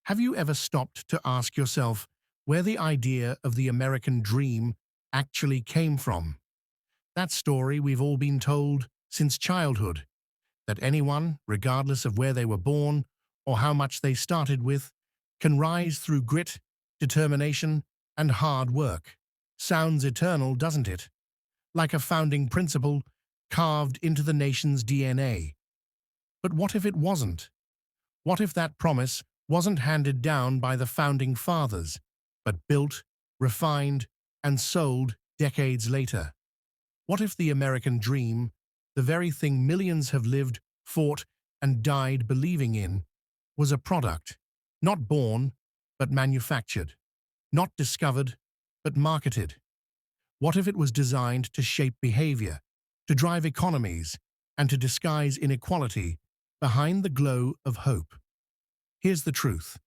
Have you ever stopped to ask yourself where the idea of the American dream actually came from? That story we've all been told since childhood, that anyone, regardless of where they were born or how much they started with, can rise through grit, determination, and hard work. Sounds eternal, doesn't it? Like a founding principle carved into the nation's DNA. But what if it wasn't? What if that promise wasn't handed down by the founding fathers, but built, refined, and sold decades later? What if the American dream, the very thing millions have lived, fought, and died believing in, was a product, not born, but manufactured, not discovered, but marketed? What if it was designed to shape behavior, to drive economies, and to disguise inequality behind the glow of hope? Here's the truth.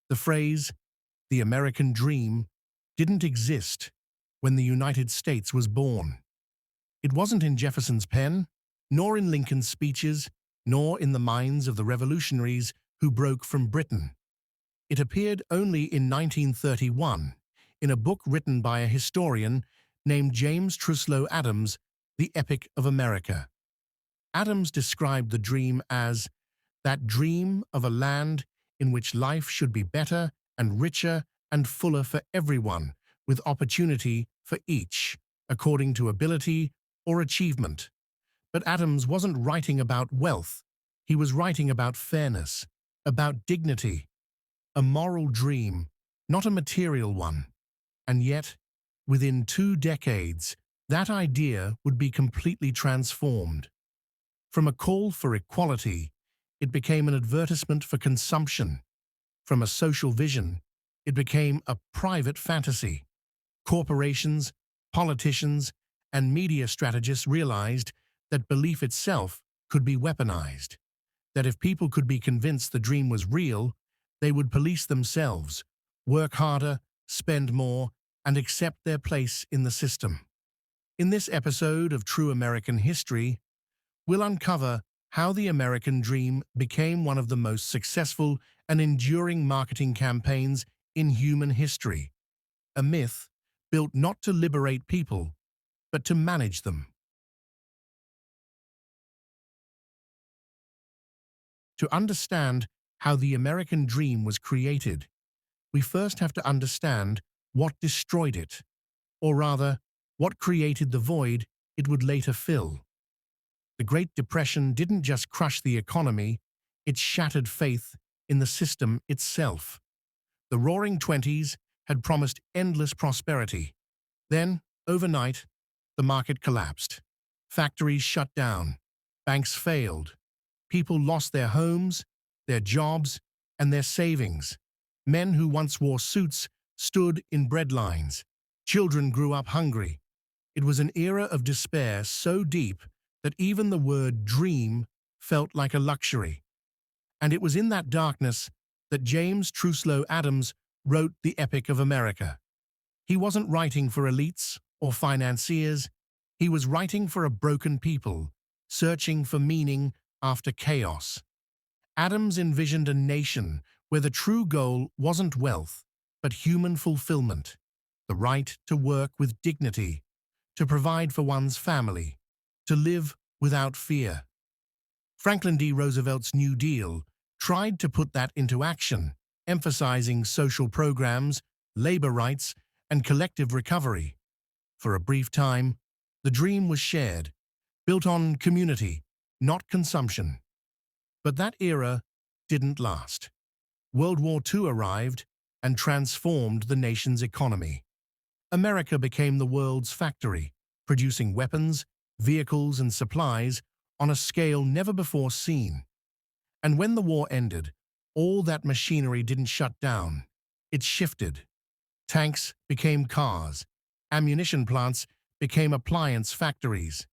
The phrase, the American dream, didn't exist when the United States was born. It wasn't in Jefferson's pen, nor in Lincoln's speeches, nor in the minds of the revolutionaries who broke from Britain. It appeared only in 1931, in a book written by a historian named James Truslow Adams, The Epic of America. Adams described the dream as that dream of a land in which life should be better and richer and fuller for everyone, with opportunity for each, according to ability or achievement. But Adams wasn't writing about wealth. He was writing about fairness, about dignity, a moral dream, not a material one. And yet, within 2 decades, that idea would be completely transformed. From a call for equality, it became an advertisement for consumption. From a social vision, it became a private fantasy. Corporations, politicians, and media strategists realized that belief itself could be weaponized, that if people could be convinced the dream was real, they would police themselves, work harder, spend more, and accept their place in the system. In this episode of True American History, we'll uncover how the American dream became one of the most successful and enduring marketing campaigns in human history. A myth built not to liberate people, but to manage them. To understand how the American dream was created, we first have to understand what destroyed it, or rather, what created the void it would later fill. The Great Depression didn't just crush the economy, it shattered faith in the system itself. The Roaring Twenties had promised endless prosperity. Then, overnight, the market collapsed. Factories shut down. Banks failed. People lost their homes, their jobs, and their savings. Men who once wore suits stood in bread lines. Children grew up hungry. It was an era of despair so deep that even the word dream felt like a luxury. And it was in that darkness that James Truslow Adams wrote The Epic of America. He wasn't writing for elites or financiers. He was writing for a broken people, searching for meaning after chaos. Adams envisioned a nation where the true goal wasn't wealth, but human fulfillment, the right to work with dignity, to provide for one's family, to live without fear. Franklin D. Roosevelt's New Deal tried to put that into action, emphasizing social programs, labor rights, and collective recovery. For a brief time, the dream was shared, built on community, not consumption. But that era didn't last. World War II arrived and transformed the nation's economy. America became the world's factory, producing weapons, vehicles, and supplies on a scale never before seen. And when the war ended, all that machinery didn't shut down. It shifted. Tanks became cars. Ammunition plants became appliance factories.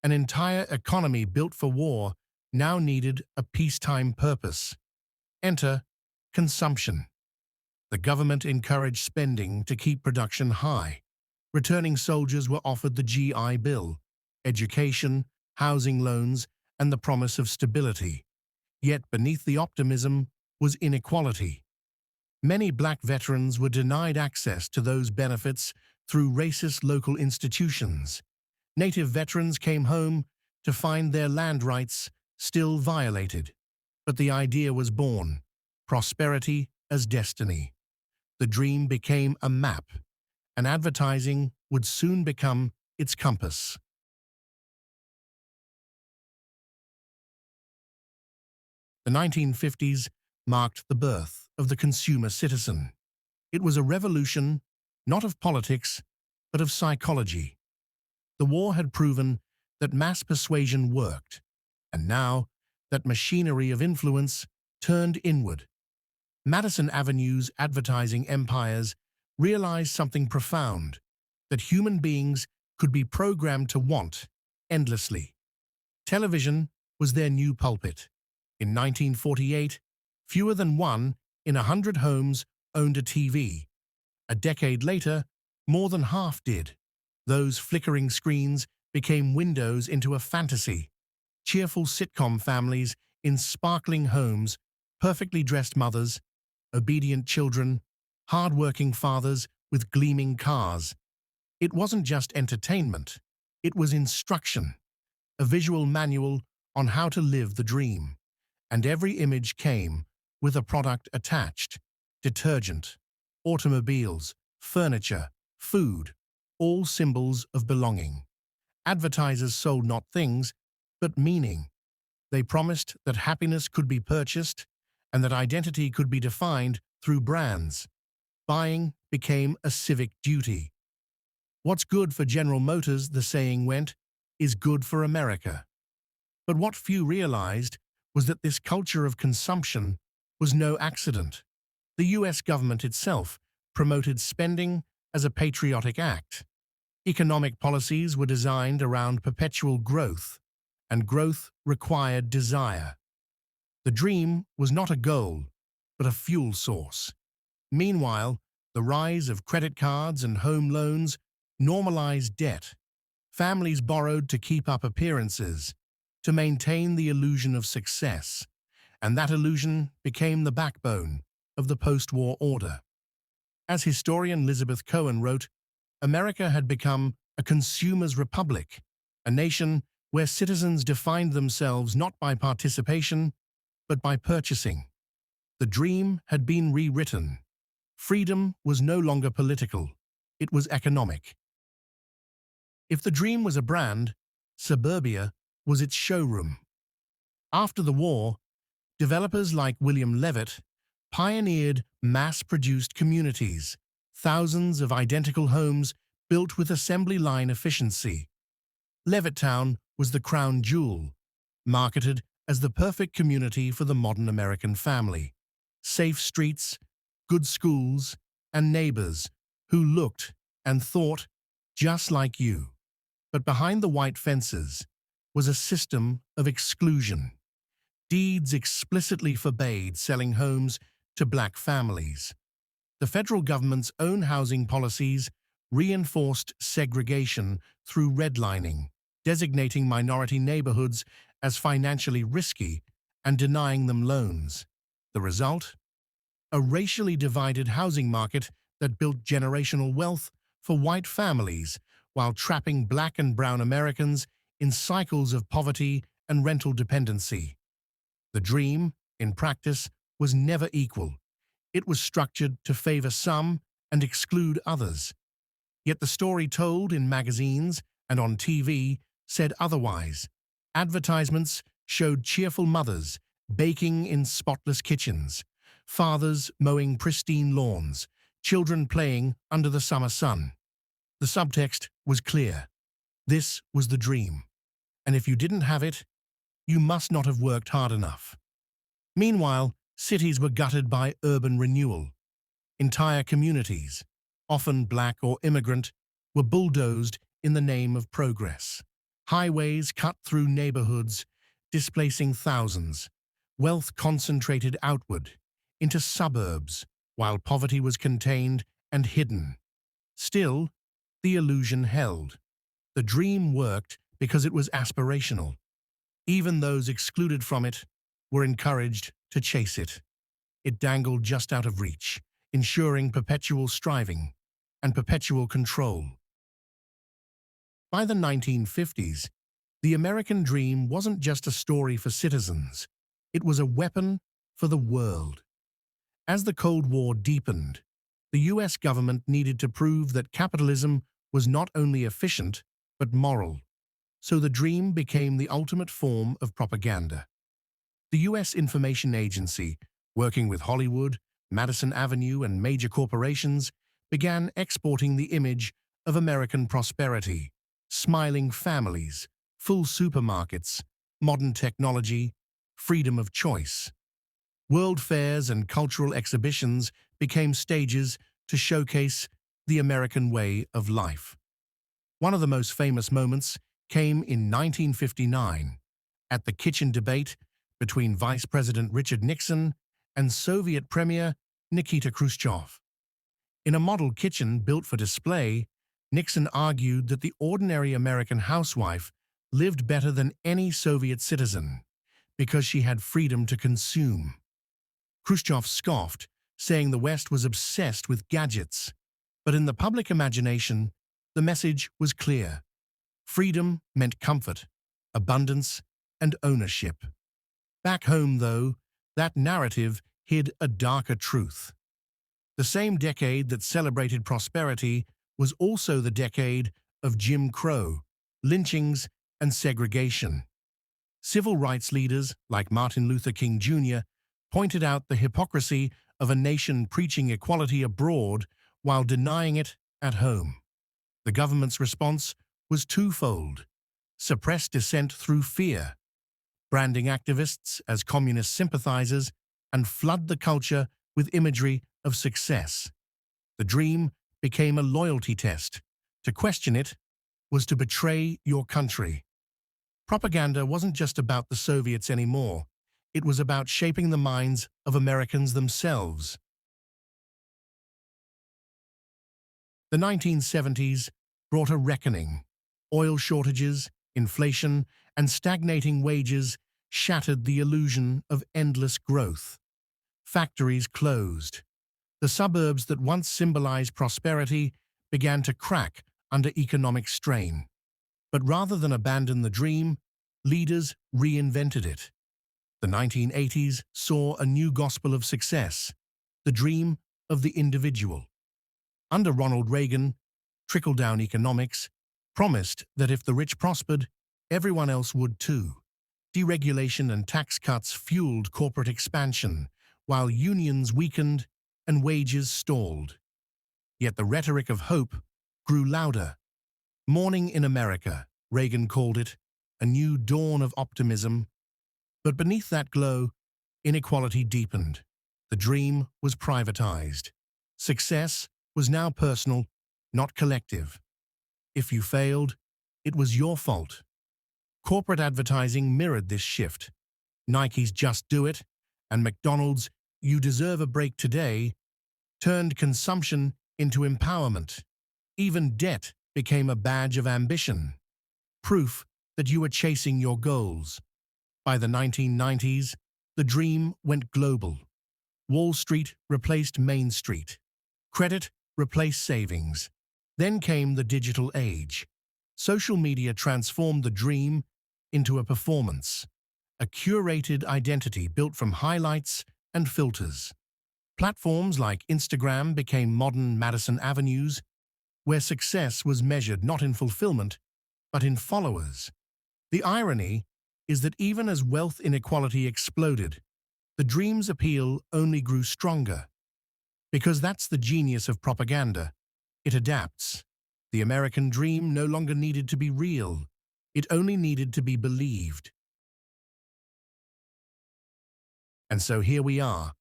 An entire economy built for war now needed a peacetime purpose. Enter consumption. The government encouraged spending to keep production high. Returning soldiers were offered the GI Bill, education, housing loans, and the promise of stability. Yet beneath the optimism was inequality. Many black veterans were denied access to those benefits through racist local institutions. Native veterans came home to find their land rights still violated. But the idea was born: prosperity as destiny. The dream became a map, and advertising would soon become its compass. The 1950s marked the birth of the consumer citizen. It was a revolution, not of politics, but of psychology. The war had proven that mass persuasion worked, and now that machinery of influence turned inward. Madison Avenue's advertising empires realized something profound: that human beings could be programmed to want endlessly. Television was their new pulpit. In 1948, fewer than 1 in 100 homes owned a TV. A decade later, more than half did. Those flickering screens became windows into a fantasy: cheerful sitcom families in sparkling homes, perfectly dressed mothers, obedient children, hard-working fathers with gleaming cars. It wasn't just entertainment, it was instruction, a visual manual on how to live the dream. And every image came with a product attached: detergent, automobiles, furniture, food, all symbols of belonging. Advertisers sold not things, but meaning. They promised that happiness could be purchased and that identity could be defined through brands. Buying became a civic duty. What's good for General Motors, the saying went, is good for America. But what few realized was that this culture of consumption was no accident. The US government itself promoted spending as a patriotic act. Economic policies were designed around perpetual growth, and growth required desire. The dream was not a goal, but a fuel source. Meanwhile, the rise of credit cards and home loans normalized debt. Families borrowed to keep up appearances, to maintain the illusion of success, and that illusion became the backbone of the post-war order. As historian Elizabeth Cohen wrote, America had become a consumer's republic, a nation where citizens defined themselves not by participation, but by purchasing. The dream had been rewritten. Freedom was no longer political, it was economic. If the dream was a brand, suburbia was its showroom. After the war, developers like William Levitt pioneered mass-produced communities, thousands of identical homes built with assembly line efficiency. Levittown was the crown jewel, marketed as the perfect community for the modern American family. Safe streets, good schools, and neighbors who looked and thought just like you. But behind the white fences was a system of exclusion. Deeds explicitly forbade selling homes to black families. The federal government's own housing policies reinforced segregation through redlining, designating minority neighborhoods as financially risky and denying them loans. The result? A racially divided housing market that built generational wealth for white families while trapping black and brown Americans in cycles of poverty and rental dependency. The dream, in practice, was never equal. It was structured to favor some and exclude others. Yet the story told in magazines and on TV said otherwise. Advertisements showed cheerful mothers baking in spotless kitchens, fathers mowing pristine lawns, children playing under the summer sun. The subtext was clear. This was the dream. And if you didn't have it, you must not have worked hard enough. Meanwhile, cities were gutted by urban renewal. Entire communities, often black or immigrant, were bulldozed in the name of progress. Highways cut through neighborhoods, displacing thousands. Wealth concentrated outward, into suburbs, while poverty was contained and hidden. Still, the illusion held. The dream worked because it was aspirational. Even those excluded from it were encouraged to chase it. It dangled just out of reach, ensuring perpetual striving and perpetual control. By the 1950s, the American dream wasn't just a story for citizens, it was a weapon for the world. As the Cold War deepened, the US government needed to prove that capitalism was not only efficient, but moral. So the dream became the ultimate form of propaganda. The US Information Agency, working with Hollywood, Madison Avenue, and major corporations, began exporting the image of American prosperity, smiling families, full supermarkets, modern technology, freedom of choice. World fairs and cultural exhibitions became stages to showcase the American way of life. One of the most famous moments came in 1959 at the kitchen debate between Vice President Richard Nixon and Soviet Premier Nikita Khrushchev. In a model kitchen built for display, Nixon argued that the ordinary American housewife lived better than any Soviet citizen because she had freedom to consume. Khrushchev scoffed, saying the West was obsessed with gadgets. But in the public imagination, the message was clear. Freedom meant comfort, abundance, and ownership. Back home, though, that narrative hid a darker truth. The same decade that celebrated prosperity was also the decade of Jim Crow, lynchings, and segregation. Civil rights leaders like Martin Luther King Jr. pointed out the hypocrisy of a nation preaching equality abroad while denying it at home. The government's response was twofold: suppress dissent through fear, branding activists as communist sympathizers, and flood the culture with imagery of success. The dream became a loyalty test. To question it was to betray your country. Propaganda wasn't just about the Soviets anymore. It was about shaping the minds of Americans themselves. The 1970s brought a reckoning. Oil shortages, inflation, and stagnating wages shattered the illusion of endless growth. Factories closed. The suburbs that once symbolized prosperity began to crack under economic strain. But rather than abandon the dream, leaders reinvented it. The 1980s saw a new gospel of success, the dream of the individual. Under Ronald Reagan, trickle-down economics promised that if the rich prospered, everyone else would too. Deregulation and tax cuts fueled corporate expansion, while unions weakened and wages stalled. Yet the rhetoric of hope grew louder. Morning in America, Reagan called it, a new dawn of optimism. But beneath that glow, inequality deepened. The dream was privatized. Success was now personal, not collective. If you failed, it was your fault. Corporate advertising mirrored this shift. Nike's "Just Do It" and McDonald's "You Deserve a Break Today" turned consumption into empowerment. Even debt became a badge of ambition, proof that you were chasing your goals. By the 1990s, the dream went global. Wall Street replaced Main Street. Credit replaced savings. Then came the digital age. Social media transformed the dream into a performance, a curated identity built from highlights and filters. Platforms like Instagram became modern Madison Avenues, where success was measured not in fulfillment, but in followers. The irony is that even as wealth inequality exploded, the dream's appeal only grew stronger. Because that's the genius of propaganda. It adapts. The American dream no longer needed to be real. It only needed to be believed. And so here we are,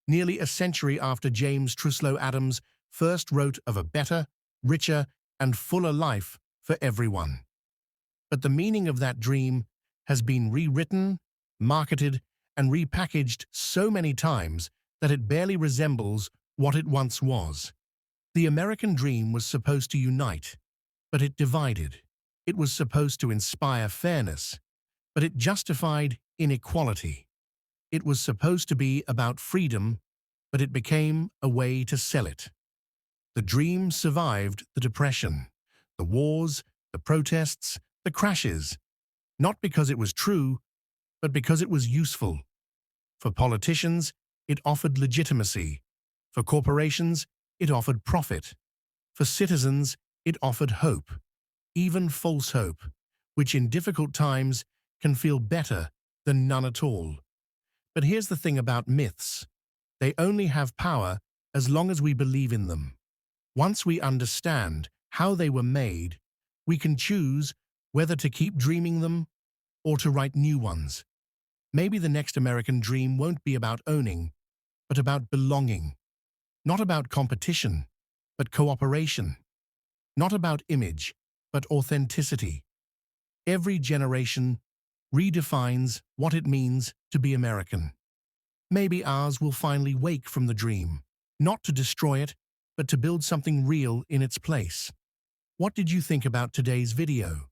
nearly a century after James Truslow Adams first wrote of a better, richer, and fuller life for everyone. But the meaning of that dream has been rewritten, marketed, and repackaged so many times that it barely resembles what it once was. The American dream was supposed to unite, but it divided. It was supposed to inspire fairness, but it justified inequality. It was supposed to be about freedom, but it became a way to sell it. The dream survived the depression, the wars, the protests, the crashes, not because it was true, but because it was useful. For politicians, it offered legitimacy. For corporations, it offered profit. For citizens, it offered hope, even false hope, which in difficult times can feel better than none at all. But here's the thing about myths. They only have power as long as we believe in them. Once we understand how they were made, we can choose whether to keep dreaming them or to write new ones. Maybe the next American dream won't be about owning, but about belonging. Not about competition, but cooperation. Not about image, but authenticity. Every generation redefines what it means to be American. Maybe ours will finally wake from the dream, not to destroy it, but to build something real in its place. What did you think about today's video?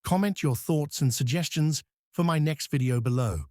Comment your thoughts and suggestions for my next video below.